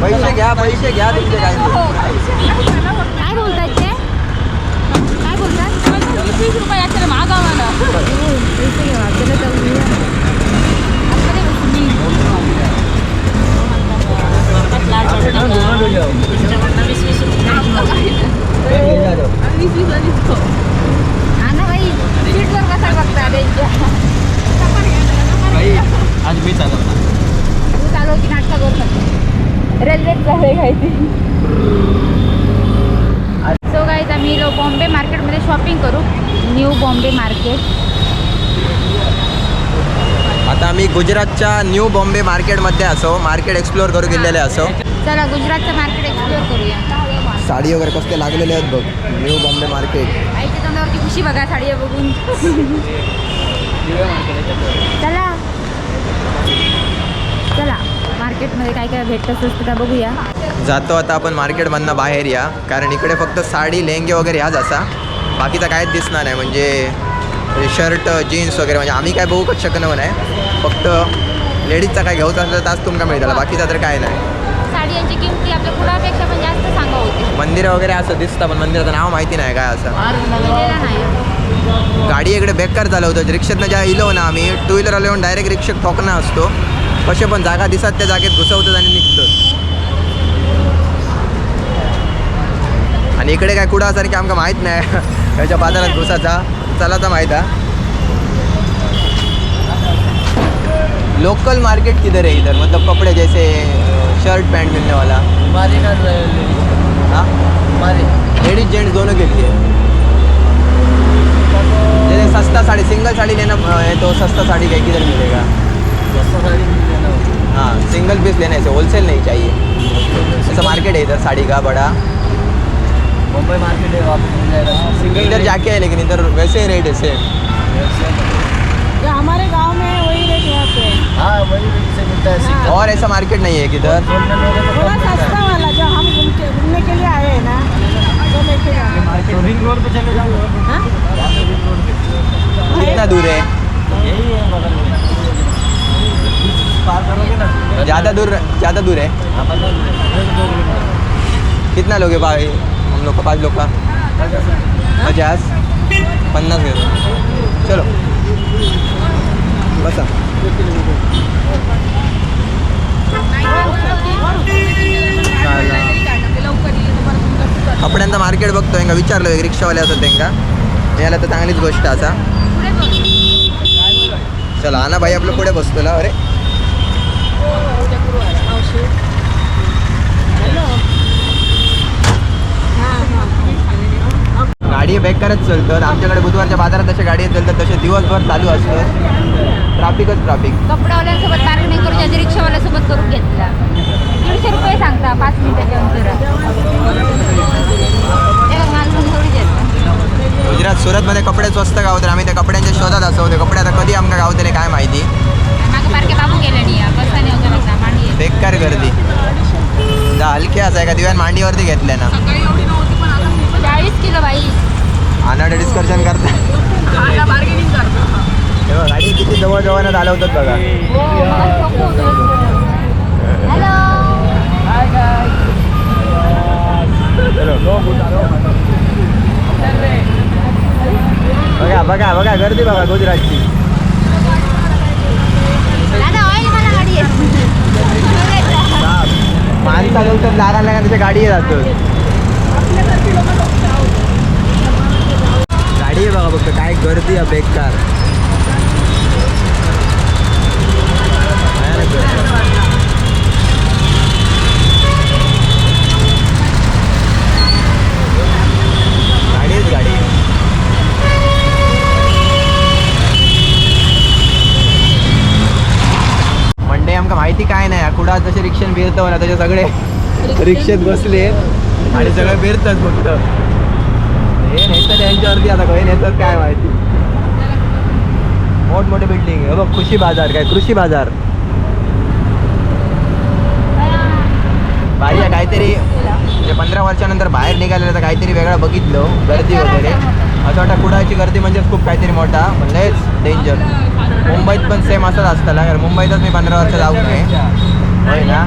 पैसे घ्या तुमचे काय काय बोलतात ते काय बोलतात 20 रुपये याच्याला मागा मला पैसे घ्या चला जाऊया आतमध्ये बसली ना बाई सीटवर कसा बघता आज मी चालवता तू चालव की नाटका करू रेल्वेत झाले काही सो गाईज आम्ही बॉम्बे मार्केटमध्ये शॉपिंग करू न्यू बॉम्बे मार्केट आता आम्ही गुजरातच्या न्यू बॉम्बे मार्केटमध्ये असो मार्केट एक्सप्लोअर करू गेलेले असो चला गुजरातचं मार्केट एक्सप्लोअर करूया साडी वगैरे कसले लागलेले आहेत बघ न्यू बॉम्बे मार्केट आईच्या तोंडावरती खुशी बघा साडी बघून चला चला मार्केटमध्ये काय काय भेटतं स्वस्त का बघूया जातो आता आपण मार्केटमधनं बाहेर या कारण इकडे फक्त साडी लेहंगे वगैरे ह्याच असा बाकीचा काहीच दिसणार नाही म्हणजे शर्ट जीन्स वगैरे म्हणजे आम्ही काय बघूच शकणार नाही फक्त लेडीजचा काय घ्यायचं असलं तर तुम्हाला मिळतं बाकीचा तर काय नाही साडी यांची किमती आपल्या कुणापेक्षा पण जास्त सांगा होते मंदिरं वगैरे असं दिसतं पण मंदिराचं नाव माहिती नाही काय असं नाही गाडी इकडे बेकार चालवतो रिक्षातनं ज्या इलो ना आम्ही टू व्हीलर आलो डायरेक्ट रिक्षेत ठोकणं असतो कसे पण जागा दिसत त्या जागेत घुसवतात आणि निघतात आणि इकडे काय कुठं असं की आमका माहीत नाही त्याच्या बाजारात घुसाचा चला तर माहीत आहे लोकल मार्केट किधर है इधर मतलब कपड़े जैसे शर्ट पैंट मिलने वाला हाँ लेडीज जेंट्स दोनों के लिए जैसे सस्ता साड़ी सिंगल साड़ी लेना है तो सस्ता साड़ी का किधर मिलेगा हाँ सिंगल पीस लेने से होलसेल नहीं चाहिए ऐसा मार्केट है इधर साड़ी का बड़ा मुंबई मार्केट है वहाँ पे मिल जाएगा इधर जाके है लेकिन इधर वैसे ही रेट है सेम जो हमारे गांव में है वही रेट यहाँ पे है। हाँ वही रेट से मिलता है हाँ। और ऐसा मार्केट नहीं है किधर थोड़ा सस्ता वाला जो हम घूमने के लिए आए हैं ना वो लेके जाओ रिंग रोड पे चले जाओ हाँ? कितना दूर है यही है बगल में पार करोगे ना ज़्यादा दूर है हाँ, 2 किलोमीटर कितना लोगे भाई हम लोग का 5 लोग का 50 50 घेतो चलो बसा कपड्यांचं मार्केट बघतो त्यांना विचारलं एक रिक्षावाले असत त्यांना याला तर चांगलीच गोष्ट असा चला आना भाई आपलं पुढे बसतो अरे गाडी बेकारच चालतात आमच्याकडे बुधवारच्या बाजारात जसे गाडी चालतात तसे दिवसभर चालू असतं ट्राफिकच ट्राफिक कपड्यावाल्यांसोबत बार्गेनिंग करून त्याच्या रिक्षावाल्यासोबत करून घेतला 150 रुपये सांगता 5 मिनिटाच्या अंतरात माल पण थोडी देत गुजरात सुरतमध्ये कपडे स्वस्त गावतात आम्ही त्या कपड्यांच्या शोधात असो ते कपडे आता कधी आमका गावतले काय माहिती मागे बारके बाबू गेले नाही बसाने वगैरे मांडी बेकार गर्दी हलके असाय का दिव्यान मांडीवरती घेतले ना 40 किलो बाई आनाडे डिस्कशन करता बार्गेनिंग करतो गाडी किती जवळ जवळ चालवतात बघा हॅलो बघा बघा बघा गर्दी बघा गुजरातची दादा ऑइल मला गाडी आहे माणसा तर लागायला लागा त्याच्या गाडी जातो गाडी आहे बघा फक्त काय गर्दी आहे बेकार भयानक गर्दी. गाडीच गाडी मंडे आमका माहिती काय नाही कुठं जसे रिक्षेत फिरतो ना तसे सगळे रिक्षेत बसले आणि सगळे फिरतात फक्त हे नेतात यांच्यावरती आता काही नेतात काय माहिती मोठमोठे बिल्डिंग आहे बघ कृषी बाजार काय कृषी बाजार भारी आहे काहीतरी म्हणजे 15 वर्षानंतर बाहेर निघालेलं तर काहीतरी वेगळं बघितलं गर्दी वगैरे असं वाटतं कुडाची गर्दी म्हणजेच खूप काहीतरी मोठा पण लयच डेंजर मुंबईत पण सेम असंच असतं कारण मुंबईतच मी 15 वर्ष जाऊ नये होय ना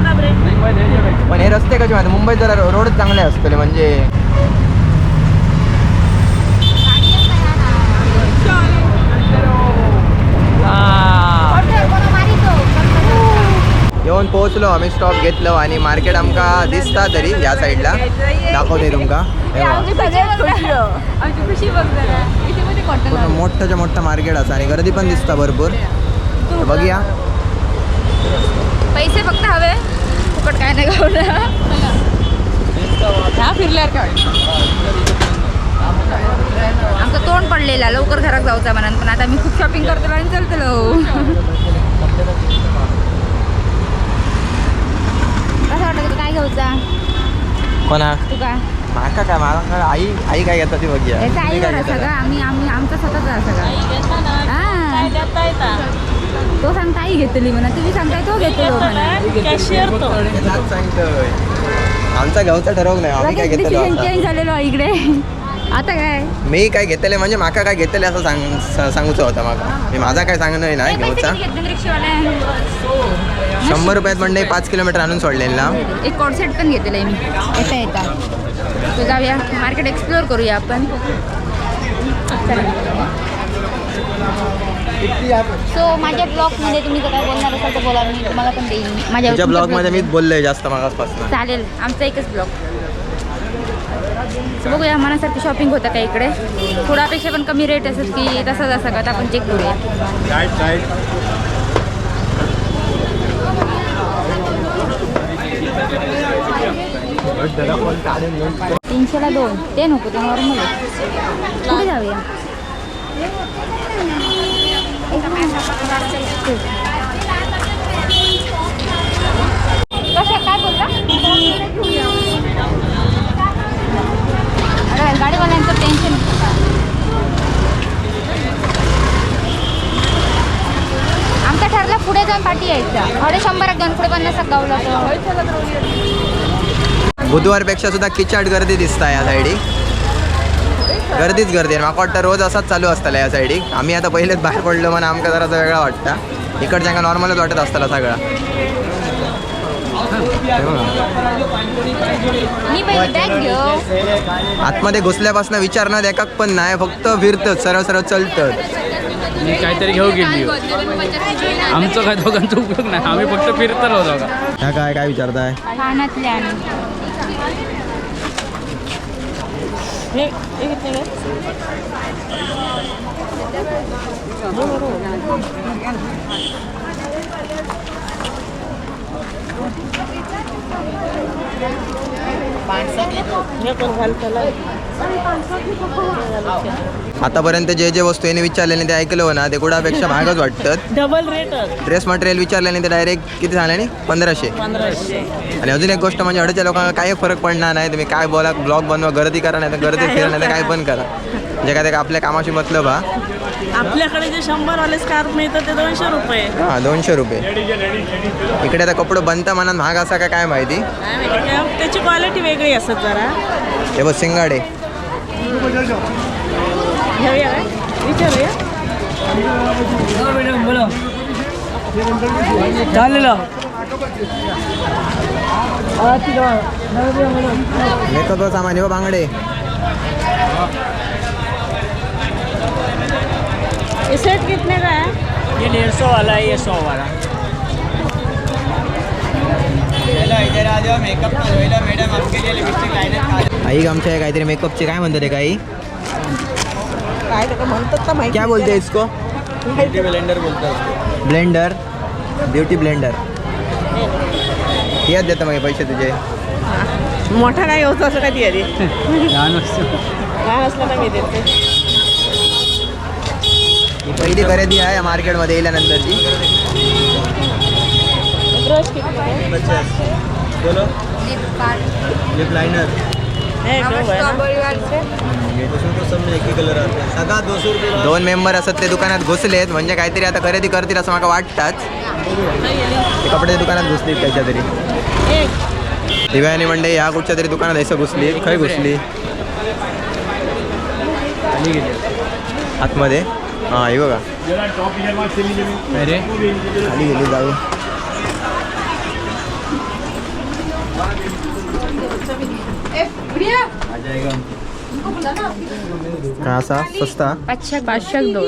पण हे रस्ते कसे माहिती मुंबईत जरा रोड चांगले असतले म्हणजे येऊन पोहोचलो आम्ही स्टॉप घेतलो आणि मार्केट आमका दिसता तरी या साईडला दाखवते तुमका हे बघा. पूर्ण मोठंच्या मोठं मार्केट असं आणि गर्दी पण दिसता भरपूर तर बघूया पैसे फक्त हवे फुकट काय नाही गावला हा फिरल्यावर काय आमचं तोंड पडलेला लवकर घरात जाऊचा म्हणून पण आता मी खूप शॉपिंग करतो आणि चलतलो कसं वाटतं काय घेऊचा कोणा तू काय माका काय मला आई काय घेतात ती बघूया याचा आई बघा सगळं आम्ही आमचा स्वतःचा सगळं हा तो सांगता आई घेतली म्हणा तुम्ही सांगताय तो घेतलो कॅशियर तो सांगतोय आमचा घ्यायचा ठरवलं नाही आम्ही काय घेतलं डिसिजन चेंज झालेलो इकडे आता काय मी काय घेतले म्हणजे माका काय घेतले असं सांगूचं होतं माका मी माझा काय सांगणार नाही घ्यायचा रिक्षावाल्या 100 रुपयात म्हणजे 5 किलोमीटर आणून सोडलेला एक कॉर्सेट पण घेतलेलं आहे मी येता तो जाऊया मार्केट एक्सप्लोअर करूया आपण सो माझ्या ब्लॉगमध्ये तुम्ही जर काय बोलणार असाल तर बोला मी तुम्हाला पण देईन माझ्या तुझ्या ब्लॉगमध्ये मीच बोललोय जास्त मागासपासून चालेल आमचा एकच ब्लॉग बघूया मनासारखी शॉपिंग होतं का इकडे थोडापेक्षा पण कमी रेट असत की तसंच असं का आपण चेक करूया तीनशेला 2 ते नको ते नॉर्मल कुठे जाऊया कशा काय बोलता अरे गाडीवाल्यांचं टेन्शन आमचं ठरलं पुढे जाऊन पाठी यायचं 150 2 पुढे 50 गावला बुधवारपेक्षा सुद्धा किचाट गर्दी दिसता या साईडी गर्दीच गर्दी आहे माका वाटतं रोज असाच चालू असताला या साईडी आम्ही आता पहिलेच बाहेर पडलो म्हणून आमका जरा वेगळा वाटता इकडच्या नॉर्मलच वाटत असताला सगळा मी पहिली बॅग घेऊ आतमध्ये घुसल्यापासून विचार न देखाक पण नाही फक्त फिरतच सरळ सरळ चलतं मी काहीतरी घेऊ गेली आमचं काय दोघांचा उपयोग नाही आम्ही फक्त फिरतलो होतो का ह्या काय काय विचारताय कानातले आणि आतापर्यंत जे जे वस्तू यांनी विचारले ते ऐकलं ना ते कुडापेक्षा महागच वाटतं डबल रेट ड्रेस मटेरियल विचारल्याने ते डायरेक्ट किती झाल्याने 1500 आणि अजून एक गोष्ट म्हणजे अडच्या लोकांना काही फरक पडणार नाही तुम्ही काय बोला ब्लॉग बनवा गर्दी करा नाही तर गर्दी फिरा नाही तर काय पण करा जे काय आपल्या कामाशी मतलब हा आपल्याकडे जे 100 वाले स्कार्फ मिळतात ते 200 रुपये हां 200 रुपये इकडे आता कपडे बनता मनात महाग असा का काय माहिती त्याची क्वालिटी वेगळी असत जरा हे बघ सिंगाडे घेऊया काय विचारूया मेकअप सामान हे बघ बांगडे ये सेट कितने का है ये 150 वाला है ये 100 वाला आई आमच्या आहे काहीतरी मेकअपचे काय म्हणतात ते काही काय त्याला म्हणतात तर माहिती क्या बोलते इसको ब्लेंडर बोलतात ब्लेंडर ब्युटी ब्लेंडर याद देतं मग पैसे तुझे मोठा काय होतं असं कधी आधी लहान असतो लहान असलं ना मी देते ही पहिली खरेदी आहे या मार्केटमध्ये येल्यानंतरची ब्रश किती बोलो लिप लाइनर है सगळा 200 रुपये 2 मेंबर असत ते दुकानात घुसलेत म्हणजे काहीतरी आता खरेदी करतील असं मला वाटताच ते कपड्याच्या दुकानात घुसलीत त्याच्या तरी दिव्यानी म्हणजे या कुठच्या तरी दुकानात असं घुसली खय घुसली आतमध्ये हां हे बघा अरे खाली गेली जाऊ काय असा स्वस्त पाचशे 2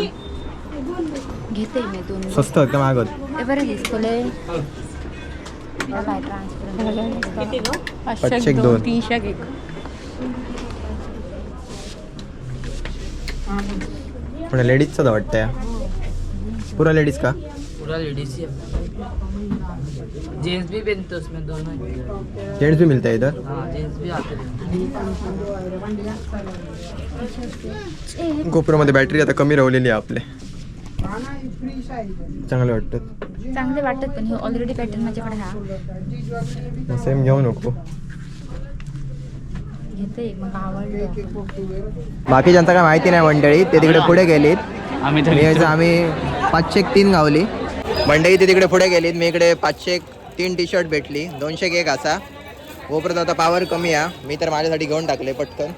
घेते मी 2 स्वस्त होत का मागत ते बरं दिसतले पाचशे 2 300 एक पण लेडीजचं तर वाटतंय पुरा लेडीज का पूरा लेडीज ही जेंट्स भी पहनते उसमें दोनों जेंट्स भी मिलते हैं इधर हाँ जेंट्स भी आते हैं गोपुरामध्ये बॅटरी आता कमी राहिलेली आहे आपले चांगले वाटतात चांगले वाटतात पण हे ऑलरेडी पॅटर्न माझ्याकडे हा सेम घेऊ नको घेते मग आवडलं बाकीच्यांचा काय माहिती नाही मंडळी ते तिकडे पुढे गेलीत आम्ही आम्ही 503 गावली मंडळी ते तिकडे पुढे गेलीत मी इकडे 503 टी शर्ट भेटली 200 एक असा गोपुरात आता पावर कमी आहे मी तर माझ्यासाठी घेऊन टाकले पटकन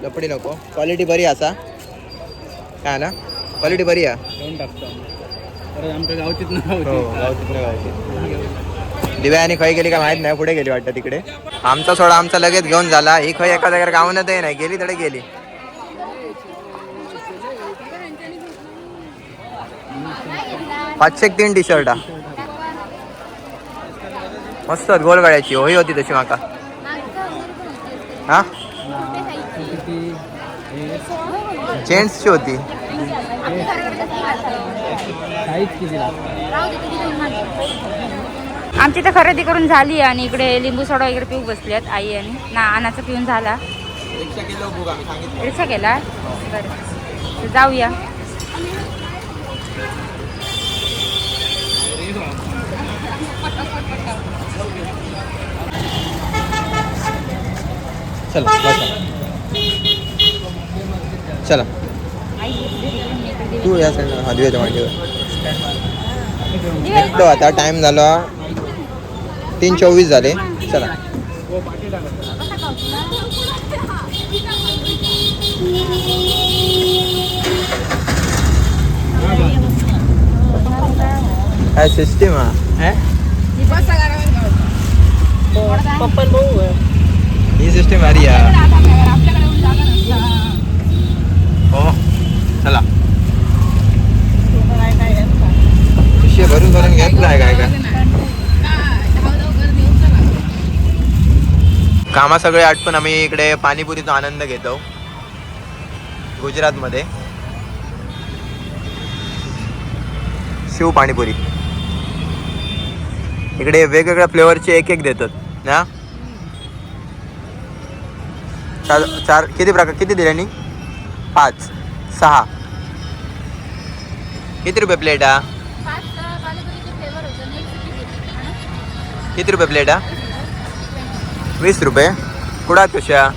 लपडी नको क्वालिटी बरी असा काय ना क्वालिटी बरी आहे घेऊन टाकतो परत आमच्या गावचीच ना दिव्या आणि खय गेली का माहित नाही पुढे गेली वाटतं तिकडे आमचा सोडा आमचा लगेच घेऊन झाला ही खय एका जागेवर गावनतही नाही गेली तडे गेली 503 टी शर्ट मस्त गोल गळ्याची होई होती तशी माका हा जेंट्सची होती आमची तर खरेदी करून झाली आणि इकडे लिंबू सोडा वगैरे पिऊ बसल्यात आई आणि ना अनाचं पिऊन झाला रिक्षा केला बरं तर जाऊया चला चला तू या साईडला हा दिव्याच्या मांडीवर निघतो आता टाइम झाला 3:24 झाले चला काय सिस्टीम हा पप्पन भाऊ आहे ही सिस्टीम भारी आहे हो चला पिशे भरून भरून घेतला आहे काय काय कामा सगळे आटपून आम्ही इकडे पाणीपुरीचा आनंद घेतो गुजरातमध्ये शिव पाणीपुरी इकडे वेगवेगळ्या फ्लेवरचे एक देतात ना चार किती प्रकार किती दिल्यानी 5 6 किती रुपये प्लेट हा किती रुपये प्लेट हा 20 रुपये कुडात कशा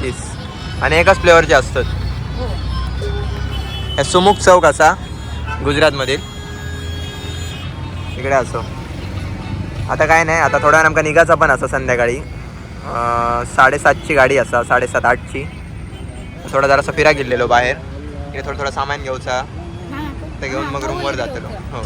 30 आणि एकाच फ्लेवरचे असतात सुमुख चौक असा गुजरातमधील इकडे असो आता काय नाही आता थोडा आमका निघायचा पण असा संध्याकाळी 7:30ची गाडी असा 7:30-8ची थोडा जरासा फिरा गेलेलो बाहेर इकडे थोडं सामान घेऊचा ते घेऊन मग रूमवर जातलो हो